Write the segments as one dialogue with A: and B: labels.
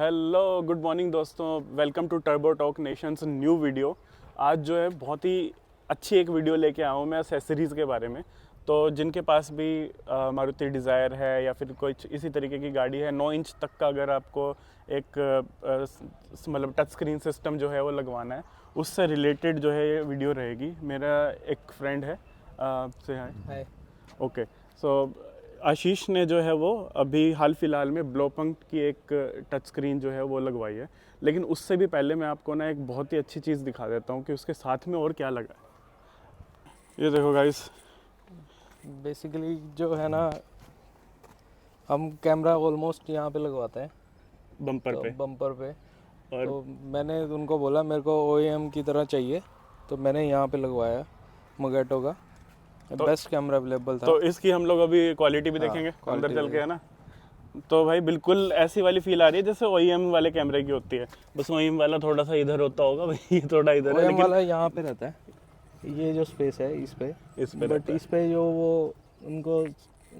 A: Hello good morning दोस्तों, welcome to turbo talk nation's new video. आज जो है बहुत ही अच्छी एक वीडियो लेके आया हूँ मैं एसेसरीज़ के बारे में। तो जिनके पास भी मारुति डिज़ायर है या फिर कोई इसी तरीके की गाड़ी है 9 इंच तक का, अगर आपको एक मतलब टच स्क्रीन सिस्टम जो है वो लगवाना है, उससे रिलेटेड जो है ये वीडियो रहेगी। मेरा एक फ्रेंड है से हाय। ओके, सो आशीष ने जो है वो अभी हाल फिलहाल में ब्लोपंक की एक टच स्क्रीन जो है वो लगवाई है। लेकिन उससे भी पहले मैं आपको ना एक बहुत ही अच्छी चीज़ दिखा देता हूँ कि उसके साथ में और क्या लगा है। ये देखो गाइस,
B: बेसिकली जो है ना, हम कैमरा ऑलमोस्ट यहाँ पे लगवाते हैं
A: बम्पर
B: तो
A: पे।
B: बम्पर पे।
A: और
B: तो मैंने उनको बोला मेरे को OEM की तरह चाहिए, तो मैंने यहाँ पे लगवाया मोगैटो का।
A: तो
B: बेस्ट कैमरा अवेलेबल था।
A: तो इसकी हम लोग अभी क्वालिटी भी
B: हाँ,
A: देखेंगे अंदर
B: क्वालिटी
A: चल के, है ना। तो भाई बिल्कुल ऐसी वाली फील आ रही है जैसे OEM वाले कैमरे की होती है, बस OEM वाला थोड़ा सा इधर होता होगा भाई, ये थोड़ा इधर है,
B: OEM
A: लेकिन
B: वाला यहाँ पे रहता है, ये जो स्पेस है इस पे।
A: इस पे
B: बट
A: रहता है।
B: इस पे जो वो उनको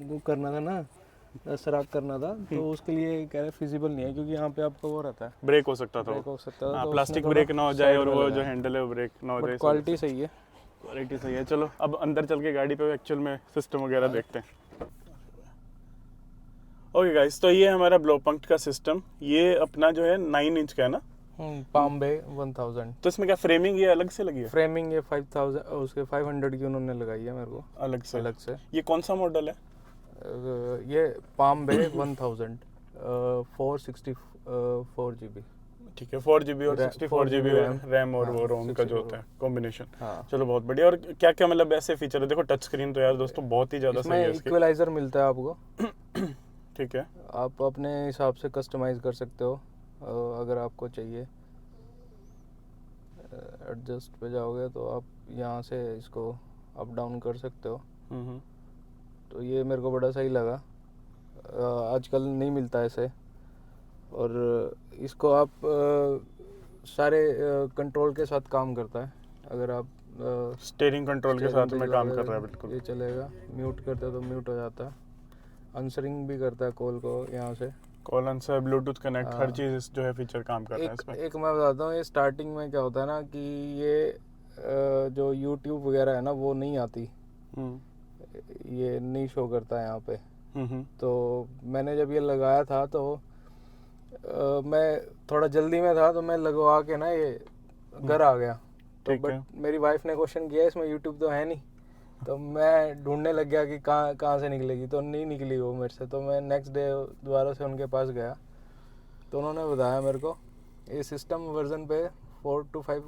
B: वो करना था ना, सराख करना था, तो उसके लिए कह रहे फिजिबल नहीं है, क्योंकि यहाँ पे आपको वो रहता है,
A: ब्रेक हो सकता था
B: ब्रेक
A: वो।
B: हो सकता था।
A: हाँ,
B: तो
A: प्लास्टिक
B: उसने
A: ब्रेक ना हो जाए
B: साइड
A: और
B: में
A: वो जो
B: लगाया।
A: हैंडल है वो ब्रेक ना हो जाए।
B: बट क्वालिटी सही है।
A: क्वालिटी सही है। चलो अब अंदर चल के गाड़ी पे एक्चुअल में सिस्टम वगैरह देखते हैं। ओके गाइस, तो ये हमारा ब्लोपंक का सिस्टम, ये अपना जो है 9 इंच का है ना।
B: पाम बे 1000।
A: तो इसमें क्या फ्रेमिंग ये अलग से लगी है?
B: फ्रेमिंग ये 5000 उसके 500 की उन्होंने लगाई है मेरे को
A: अलग से।
B: अलग से।
A: ये कौन सा मॉडल है?
B: ये पाम बे 1000 464 GB।
A: ठीक है, 4 GB और 64 GB रैम और
B: हाँ,
A: वो रोम का जो
B: 64।
A: होता है कॉम्बिनेशन।
B: हाँ,
A: चलो बहुत बढ़िया। और क्या क्या मतलब ऐसे फीचर है? देखो टच स्क्रीन तो यार दोस्तों बहुत ही ज़्यादा
B: इसमें
A: सही है इसकी।
B: इक्वलाइजर मिलता है आपको।
A: ठीक है।
B: आप अपने हिसाब से कस्टमाइज कर सकते हो। अगर आपको चाहिए, एडजस्ट पे जाओगे तो आप यहाँ से इसको अप डाउन कर सकते हो।
A: हम्म।
B: तो ये मेरे को बड़ा सही लगा। आजकल नहीं मिलता ऐसे। और इसको आप सारे कंट्रोल के साथ काम करता है। अगर आप
A: स्टीयरिंग कंट्रोल के
B: स्टीयरिंग
A: साथ
B: पे
A: में काम कर
B: चलाओगे
A: रहा है बिल्कुल।
B: ये चलेगा। म्यूट करते हो तो म्यूट हो जाता है। आंसरिंग भी करता है कॉल को यहाँ से।
A: कॉल आंसर, ब्लूटूथ कनेक्ट, हर
B: हाँ।
A: चीज़ जो है फीचर काम कर रहा है इसमें।
B: एक मैं बताता हूँ, ये स्टार्टिंग में क्या होता है ना कि ये जो YouTube वगैरह है ना वो नहीं आती, ये नहीं शो करता है यहाँ पे। तो मैंने जब ये लगाया था तो मैं थोड़ा जल्दी में था, तो मैं लगवा के ना ये घर आ गया। तो
A: ठीक है।
B: बट मेरी वाइफ ने क्वेश्चन किया इसमें YouTube तो है नहीं, तो मैं ढूंढने लग गया कि कहाँ से निकलेगी, तो नहीं निकली वो मेरे से। तो मैं नेक्स्ट डे दोबारा से उनके पास गया, तो उन्होंने बताया मेरे को ये सिस्टम वर्जन पे 4 to 5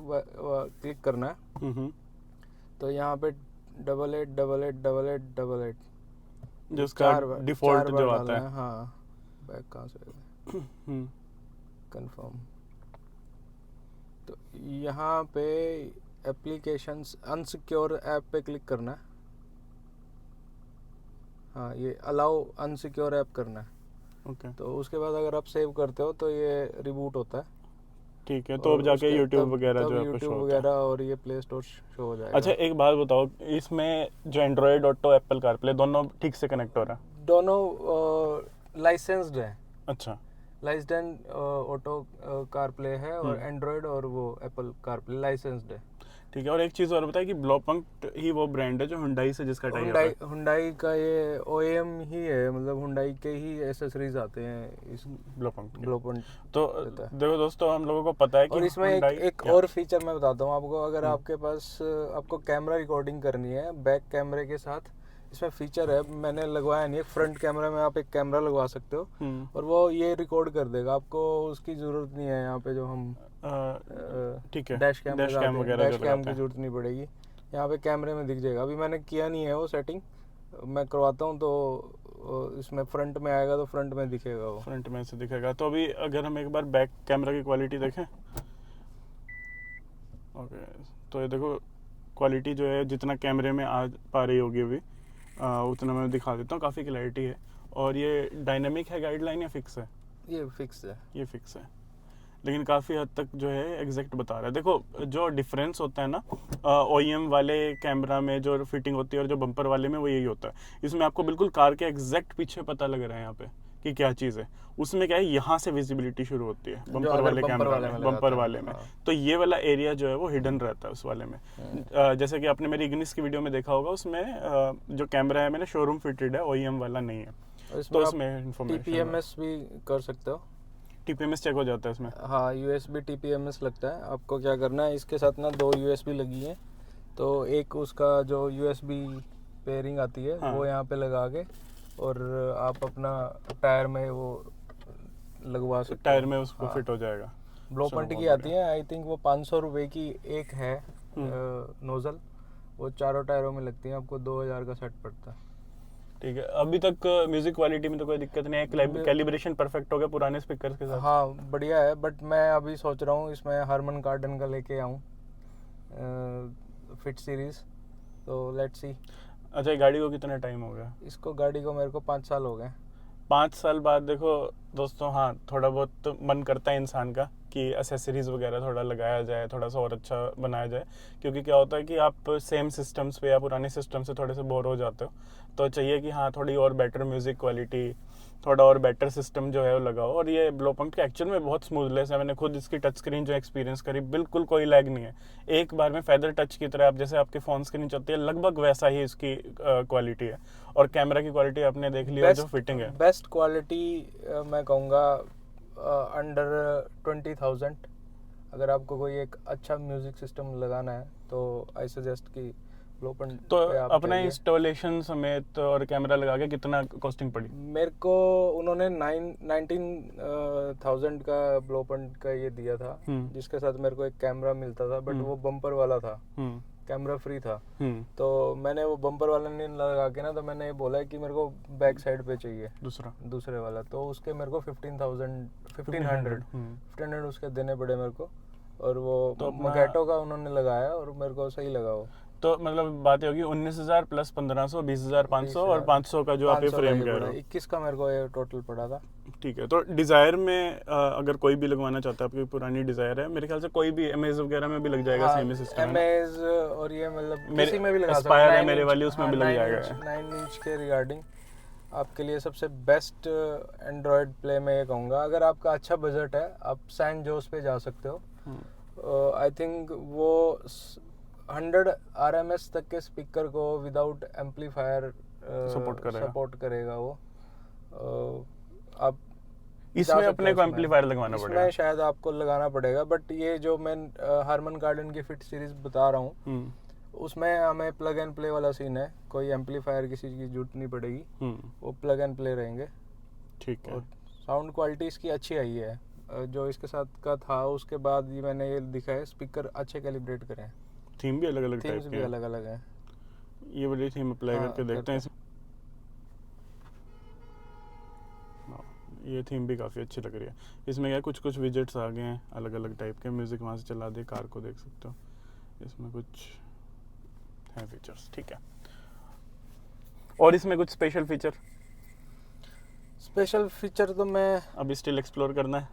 B: क्लिक करना है। तो यहाँ पे 888888
A: जो उसका डिफॉल्ट जो आता
B: डालना
A: है।
B: हाँ, बैक कहाँ से कंफर्म। तो यहाँ पे एप्लीकेशंस अनसिक्योर ऐप पे क्लिक करना है। हाँ, ये अलाउ अनसिक्योर ऐप करना है।
A: ओके,
B: तो उसके बाद अगर आप सेव करते हो तो ये रिबूट होता है।
A: ठीक है। तो अब जाके YouTube वगैरह जो है आपको शो
B: YouTube
A: होता है।
B: वगैरह और ये प्ले स्टोर शो हो जाएगा।
A: अच्छा एक बात बताओ, इसमें जो एंड्रॉयड ऑटो, एप्पल कारप्ले दोनों ठीक से कनेक्ट हो रहा है?
B: दोनों लाइसेंस्ड है।
A: अच्छा।
B: लाइसेंस्ड ऑटो कारप्ले है, और एंड्रॉयड और वो एप्पल कारप्ले लाइसेंस्ड है।
A: ठीक है। और एक चीज़ और बताइए कि ब्लोपंक ही वो ब्रांड है जो हुंडई से जिसका टाई है।
B: हुंडई का ये OEM ही है, मतलब हुंडई के ही एसेसरीज आते हैं इस ब्लोपंक।
A: तो देखो दोस्तों, हम लोगों को पता है कि
B: और इसमें एक और फीचर मैं बताता हूँ आपको। अगर आपके पास आपको कैमरा रिकॉर्डिंग करनी है बैक कैमरे के साथ, इसमें फीचर है, मैंने लगवाया नहीं है। फ्रंट कैमरा में आप एक कैमरा लगवा सकते हो और वो ये रिकॉर्ड कर देगा। आपको उसकी ज़रूरत नहीं है यहाँ पे जो हम
A: ठीक है,
B: डैश कैम
A: वगैरह
B: डैश कैम की जरूरत नहीं पड़ेगी। यहाँ पे कैमरे में दिख जाएगा। अभी मैंने किया नहीं है वो सेटिंग, मैं करवाता हूँ तो इसमें फ्रंट में आएगा, तो फ्रंट में दिखेगा, वो
A: फ्रंट में से दिखेगा। तो अभी अगर हम एक बार बैक कैमरा की क्वालिटी देखें, ओके, तो ये देखो क्वालिटी जो है जितना कैमरे में आ पा रही होगी अभी उतना मैं दिखा देता हूँ। काफ़ी क्लैरिटी है। और ये डायनेमिक है गाइडलाइन या फिक्स है?
B: ये फिक्स है।
A: ये फिक्स है, लेकिन काफ़ी हद तक जो है एग्जैक्ट बता रहा है। देखो जो डिफरेंस होता है ना OEM वाले कैमरा में जो फिटिंग होती है और जो बम्पर वाले में, वो यही होता है। इसमें आपको बिल्कुल कार के एग्जैक्ट पीछे पता लग रहा है यहाँ पे कि क्या चीज़ है। उसमें क्या है, यहाँ से विजिबिलिटी शुरू होती है
B: जो
A: बम्पर
B: अगर
A: वाले
B: बम्पर
A: कैमरा
B: वाले
A: में,
B: में
A: बम्पर
B: लगाते
A: वाले
B: हैं,
A: में।
B: हाँ।
A: तो ये वाला एरिया जो है वो हिडन रहता है उस वाले में। जैसे कि आपने मेरी इग्निस की वीडियो में देखा होगा, उसमें जो कैमरा है मैंने शोरूम फिटेड है, OEM वाला नहीं है।
B: और
A: तो
B: आप
A: उसमें इन्फॉर्मेशन
B: TPMS भी कर सकते हो।
A: TPMS चेक हो जाता है इसमें।
B: हाँ, USB TPMS लगता है। आपको क्या करना है, इसके साथ ना 2 USB लगी है, तो एक उसका जो USB पेयरिंग आती है,
A: हाँ।
B: वो यहाँ पे लगा के और आप अपना टायर में वो लगवा सकते हो।
A: टायर में उसको
B: हाँ।
A: फिट हो जाएगा।
B: ब्लोपंट
A: चलो,
B: की
A: बहुत
B: आती है, आई थिंक वो 500 रुपये की एक है नोज़ल। वो चारों टायरों में लगती है, आपको 2000 का सेट पड़ता है।
A: ठीक है, अभी तक म्यूजिक क्वालिटी में तो कोई दिक्कत नहीं है, कैलिब्रेशन परफेक्ट हो गया पुराने स्पीकर के साथ।
B: हाँ, बढ़िया है, बट मैं अभी सोच रहा हूँ इसमें हारमन कार्डन का लेके आऊँ फिट सीरीज़, तो लेट्स सी।
A: अच्छा, ये गाड़ी को कितना टाइम हो गया?
B: इसको गाड़ी को मेरे को 5 साल हो गए।
A: 5 साल बाद देखो दोस्तों, हाँ थोड़ा बहुत तो मन करता है इंसान का कि एसेसरीज वगैरह थोड़ा लगाया जाए, थोड़ा सा और अच्छा बनाया जाए। क्योंकि क्या होता है कि आप सेम सिस्टम्स पे या पुराने सिस्टम से थोड़े से बोर हो जाते हो, तो चाहिए कि हाँ थोड़ी और बेटर म्यूज़िक क्वालिटी, थोड़ा और बेटर सिस्टम जो है वो लगाओ। और ये ब्लोपंक्ट के एक्चुअल में बहुत स्मूथलेस है। मैंने खुद इसकी टच स्क्रीन जो एक्सपीरियंस करी, बिल्कुल कोई लैग नहीं है। एक बार में फेदर टच की तरह, आप जैसे आपके फ़ोन स्क्रीन चलती है लगभग वैसा ही इसकी क्वालिटी है। और कैमरा की क्वालिटी आपने देख लिया, और जो फिटिंग है
B: बेस्ट क्वालिटी मैं कहूँगा अंडर 20,000। अगर आपको कोई एक अच्छा म्यूज़िक सिस्टम लगाना है तो आई सजेस्ट कि ब्लोपंट
A: तो
B: पे आप
A: अपना
B: जाइए।
A: इंस्टॉलेशन समेत और कैमरा लगा के कितना कॉस्टिंग पड़ी?
B: मेरे को उन्होंने 19,000 का ब्लोपंट का ये दिया था, जिसके साथ मेरे को एक कैमरा मिलता था, बट वो बम्पर वाला था, कैमरा फ्री था। तो मैंने वो बम्पर वाला नहीं लगा के ना, तो मैंने ये बोला कि मेरे को बैक साइड पे चाहिए दूसरे वाला। तो उसके मेरे को 1500 उसके देने पड़े मेरे को। और वो
A: तो
B: मगैटो का उन्होंने लगाया और मेरे को सही लगा वो।
A: तो मतलब बात होगी 19,000 प्लस 1500, 20,500 और 500 का जो आप ये फ्रेम कह रहे हो।
B: 21 का मेरे को ये टोटल पड़ा था।
A: ठीक है, तो डिज़ायर में अगर कोई भी लगवाना चाहता है, आपकी पुरानी डिज़ायर है, मेरे ख्याल से कोई भी अमेज वगैरह में भी लग जाएगा।
B: हाँ,
A: सेम ही सिस्टम है
B: अमेज और ये मतलब किसी में भी लगा सकते
A: एस्पायर है
B: हैं।
A: मेरे वाली, उसमें भी लग जाएगा।
B: 9 इंच के रिगार्डिंग आपके लिए सबसे बेस्ट एंड्रॉयड प्ले में ये कहूँगा। अगर आपका अच्छा बजट है, आप सैन जोस पे जा सकते हो। आई थिंक वो 100 RMS तक के स्पीकर को विदाउट एम्पलीफायर सपोर्ट करेगा वो। आप
A: इसमें अपने को एम्पलीफायर लगवाना पड़ेगा,
B: इसमें शायद आपको लगाना पड़ेगा। बट ये जो मैं हारमन कार्डन की फिट सीरीज बता रहा हूँ, उसमें हमें प्लग एंड प्ले वाला सीन है, कोई एम्पलीफायर किसी की जरूरत नहीं पड़ेगी, वो प्लग एंड प्ले रहेंगे।
A: ठीक है।
B: और साउंड क्वालिटी इसकी अच्छी आई है। जो इसके साथ का था, उसके बाद ये मैंने ये दिखा है स्पीकर अच्छे कैलिब्रेट करें।
A: थीम भी अलग अलग
B: थीम्स भी अलग अलग है।
A: ये वाली थीम अप्लाई करके देखते हैं। ये थीम भी काफ़ी अच्छी लग रही है। इसमें क्या कुछ कुछ विजेट्स आ गए हैं अलग अलग टाइप के, म्यूज़िक वहाँ से चला दे, कार को देख सकते हो, इसमें कुछ है फीचर्स। ठीक है, और इसमें कुछ स्पेशल फीचर
B: तो मैं
A: अभी स्टिल एक्सप्लोर करना है।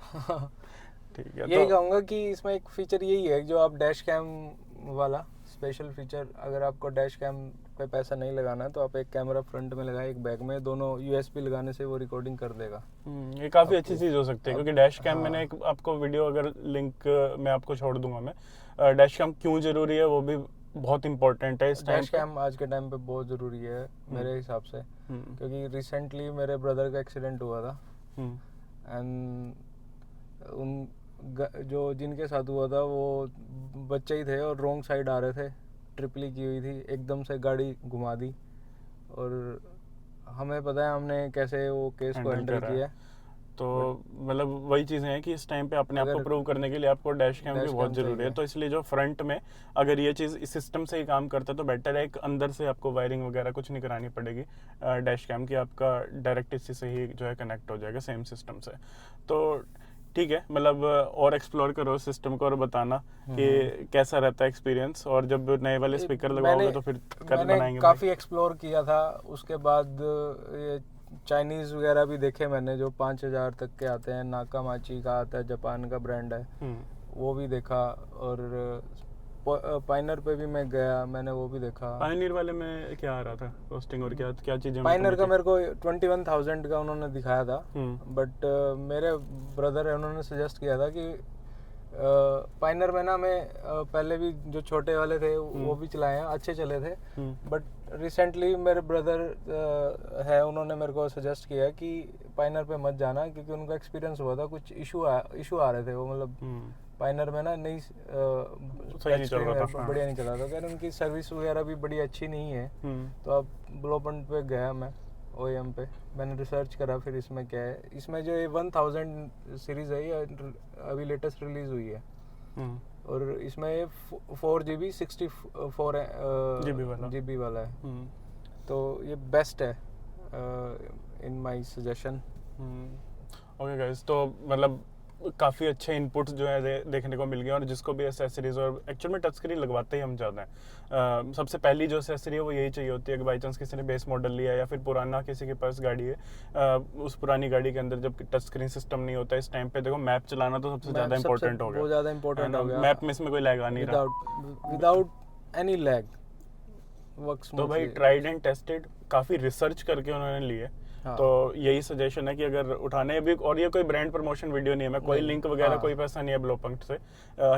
A: ठीक है,
B: यही कहूँगा कि इसमें एक फीचर यही है जो आप डैश कैम वाला स्पेशल फीचर, अगर आपको डैश कैम पे पैसा नहीं लगाना है तो आप एक कैमरा फ्रंट में लगाए, एक बैक में, दोनों USB लगाने से वो रिकॉर्डिंग कर देगा।
A: ये काफ़ी अच्छी चीज़ हो सकती है, क्योंकि डैश कैम मैंने एक आपको वीडियो अगर लिंक मैं आपको छोड़ दूंगा मैं, डैश कैम क्यों ज़रूरी है वो भी बहुत इंपॉर्टेंट है इस टाइम।
B: डैश कैम आज के टाइम पे बहुत ज़रूरी है मेरे हिसाब से, क्योंकि रिसेंटली मेरे ब्रदर का एक्सीडेंट हुआ था एंड उन जो जिनके साथ हुआ था वो बच्चे ही थे और रॉन्ग साइड आ रहे थे, ट्रिपली की हुई थी, एकदम से गाड़ी घुमा दी। और हमें पता है हमने कैसे वो केस को हैंडल किया।
A: तो मतलब वही चीज़ें हैं कि इस टाइम पे अपने आप को प्रूव करने के लिए आपको डैश कैम भी बहुत ज़रूरी है। तो इसलिए जो फ्रंट में अगर ये चीज़ इस सिस्टम से ही काम करता है तो बेटर है, एक अंदर से आपको वायरिंग वगैरह कुछ नहीं करानी पड़ेगी डैश कैम की, आपका डायरेक्ट इसी से ही जो है कनेक्ट हो जाएगा सेम सिस्टम से। तो ठीक है, मतलब और एक्सप्लोर करो सिस्टम को और बताना कि कैसा रहता है एक्सपीरियंस, और जब नए वाले स्पीकर लगाओगे तो फिर बनाएंगे।
B: काफ़ी एक्सप्लोर किया था। उसके बाद ये चाइनीज़ वगैरह भी देखे मैंने, जो 5,000 तक के आते हैं। नाकामाची का आता है, जापान का ब्रांड है, वो भी देखा। और पाइनर पे भी मैं गया, मैंने वो भी देखा।
A: पायनियर वाले में क्या आ रहा था रोस्टिंग और क्या क्या चीजें?
B: पाइनर का मेरे को 21,000 का उन्होंने दिखाया था,
A: हम्म।
B: बट मेरे ब्रदर है, उन्होंने सजेस्ट किया था कि पाइनर में ना मैं पहले भी जो छोटे वाले थे वो भी चलाए हैं, अच्छे चले थे, बट रिसेंटली मेरे ब्रदर है, उन्होंने मेरे को सजेस्ट किया कि पाइनर पे मत जाना, क्योंकि उनका एक्सपीरियंस हुआ था, कुछ इशू आ रहे थे वो, मतलब पाइनर में ना नहीं
A: सही नहीं चल रहा था,
B: बढ़िया नहीं चल रहा था, अगर उनकी सर्विस वगैरह भी बड़ी अच्छी नहीं है। तो अब ब्लो पॉइंट पे गया मैं, OEM पे मैंने रिसर्च करा, फिर इसमें क्या है, इसमें जो ये 1000 सीरीज है, ये अभी लेटेस्ट रिलीज हुई है, और इसमें ये 4GB 64 GB वाला है, तो ये बेस्ट है in my suggestion.
A: Okay guys, तो मतलब काफ़ी अच्छे इनपुट्स जो है देखने को मिल गए, और जिसको भी एसेसरीज, और एक्चुअल में टच स्क्रीन लगवाते ही हम चाहते हैं, सबसे पहली जो एसेसरी है वो यही चाहिए होती है कि बाई चांस किसी ने बेस मॉडल लिया या फिर पुराना किसी के पास गाड़ी है, उस पुरानी गाड़ी के अंदर जब टच स्क्रीन सिस्टम नहीं होता इस टाइम पे, देखो मैप चलाना तो सबसे ज़्यादा इंपॉर्टेंट हो गया,
B: बहुत ज़्यादा इंपॉर्टेंट हो गया,
A: मैप में इसमें कोई लैग आ नहीं रहा,
B: विदाउट एनी लैग वर्क्स।
A: तो भाई ट्राइड एंड टेस्टेड, काफ़ी रिसर्च करके उन्होंने लिए। हाँ। तो यही सजेशन है कि अगर उठाने भी, और ये कोई ब्रांड प्रमोशन वीडियो नहीं है, मैं कोई लिंक वगैरह कोई पैसा नहीं है ब्लो पॉइंट से,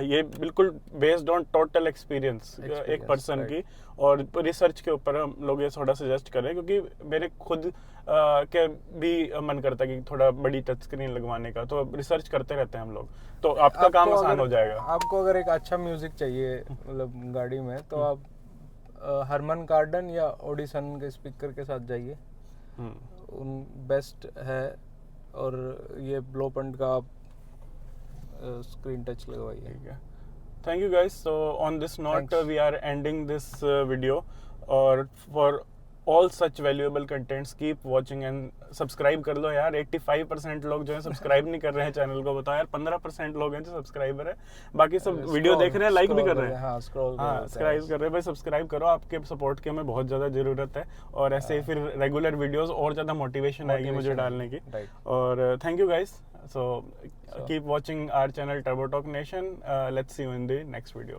A: ये बिल्कुल बेस्ड ऑन टोटल एक्सपीरियंस एक पर्सन की, और रिसर्च के ऊपर हम लोग ये थोड़ा सजेस्ट करें, क्योंकि मेरे खुद के भी मन करता है कि थोड़ा बड़ी टच स्क्रीन लगवाने का, तो रिसर्च करते रहते हैं हम लोग, तो आपका काम आसान हो जाएगा।
B: आपको अगर एक अच्छा म्यूजिक चाहिए मतलब गाड़ी में, तो आप हरमन कार्डन या ऑडिशन के स्पीकर के साथ जाइए, उन बेस्ट है, और ये ब्लो पॉइंट का आप स्क्रीन टच लगवाइए।
A: Thank you guys, so on this note we are ending this video, और for all such valuable contents keep watching and subscribe कर लो यार। 85% लोग जो है सब्सक्राइब नहीं कर रहे हैं चैनल को, बताओ यार 15% लोग हैं जो सब्सक्राइबर है, बाकी सब वीडियो देख रहे हैं, लाइक भी कर रहे हैं, सब्सक्राइब कर रहे हैं। भाई सब्सक्राइब करो, आपके सपोर्ट की हमें बहुत ज़्यादा ज़रूरत है, और ऐसे ही फिर रेगुलर वीडियोस और ज़्यादा मोटिवेशन आएगी मुझे डालने की। और thank you guys, so keep watching our channel turbo talk nation, let's see you in the next video.